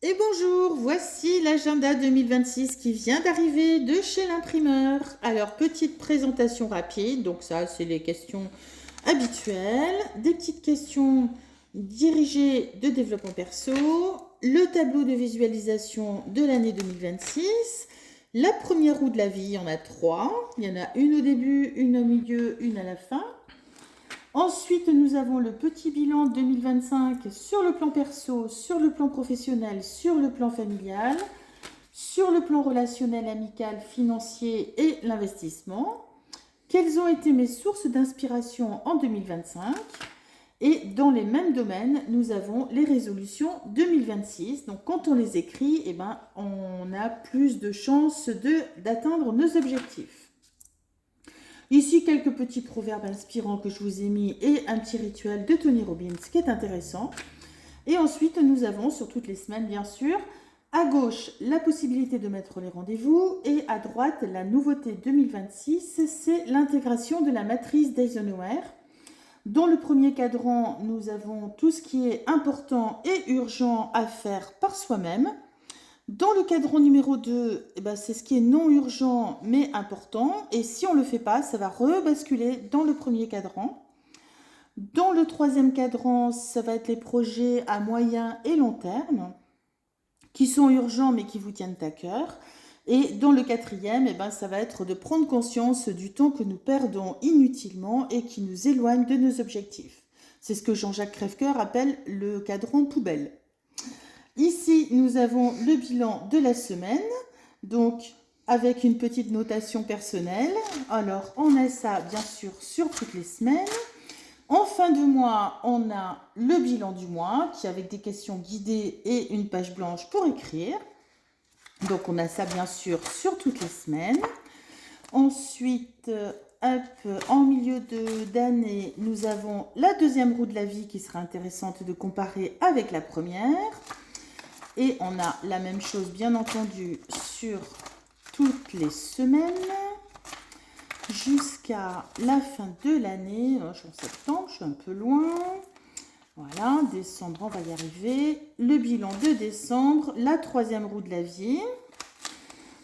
Et bonjour, voici l'agenda 2026 qui vient d'arriver de chez l'imprimeur. Alors, petite présentation rapide, donc ça c'est les questions habituelles, des petites questions dirigées de développement perso, le tableau de visualisation de l'année 2026, la première roue de la vie, il y en a trois, il y en a une au début, une au milieu, une à la fin. Ensuite, nous avons le petit bilan 2025 sur le plan perso, sur le plan professionnel, sur le plan familial, sur le plan relationnel, amical, financier et l'investissement. Quelles ont été mes sources d'inspiration en 2025? Et dans les mêmes domaines, nous avons les résolutions 2026. Donc quand on les écrit, on a plus de chances d'atteindre nos objectifs. Ici, quelques petits proverbes inspirants que je vous ai mis et un petit rituel de Tony Robbins qui est intéressant. Et ensuite, nous avons sur toutes les semaines, bien sûr, à gauche, la possibilité de mettre les rendez-vous et à droite, la nouveauté 2026, c'est l'intégration de la matrice d'Eisenhower. Dans le premier cadran, nous avons tout ce qui est important et urgent à faire par soi-même. Dans le cadran numéro 2, c'est ce qui est non urgent mais important. Et si on ne le fait pas, ça va rebasculer dans le premier cadran. Dans le troisième cadran, ça va être les projets à moyen et long terme qui sont urgents mais qui vous tiennent à cœur. Et dans le quatrième, ça va être de prendre conscience du temps que nous perdons inutilement et qui nous éloigne de nos objectifs. C'est ce que Jean-Jacques Crèvecoeur appelle le cadran poubelle. Ici, nous avons le bilan de la semaine, donc avec une petite notation personnelle. Alors, on a ça, bien sûr, sur toutes les semaines. En fin de mois, on a le bilan du mois, qui est avec des questions guidées et une page blanche pour écrire. Donc, on a ça, bien sûr, sur toutes les semaines. Ensuite, en milieu d'année, nous avons la deuxième roue de la vie qui sera intéressante de comparer avec la première. Et on a la même chose, bien entendu, sur toutes les semaines jusqu'à la fin de l'année. Je suis en septembre, je suis un peu loin. Voilà, décembre, on va y arriver. Le bilan de décembre, la troisième roue de la vie.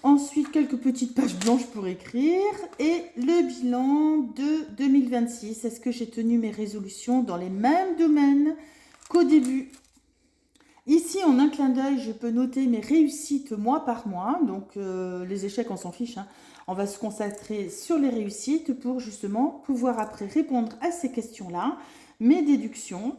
Ensuite, quelques petites pages blanches pour écrire. Et le bilan de 2026. Est-ce que j'ai tenu mes résolutions dans les mêmes domaines qu'au début ? Ici, en un clin d'œil, je peux noter mes réussites mois par mois. Donc, les échecs, on s'en fiche. On va se concentrer sur les réussites pour justement pouvoir après répondre à ces questions-là. Mes déductions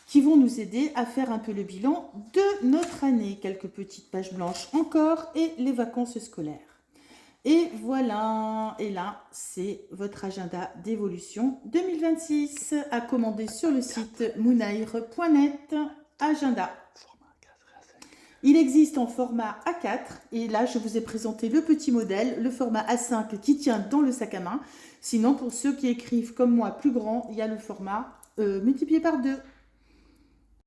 qui vont nous aider à faire un peu le bilan de notre année. Quelques petites pages blanches encore et les vacances scolaires. Et voilà, et là, c'est votre agenda d'évolution 2026 à commander sur le site moonair.net. Agenda. Il existe en format A4 et là je vous ai présenté le petit modèle, le format A5 qui tient dans le sac à main. Sinon pour ceux qui écrivent comme moi plus grand, il y a le format multiplié par 2.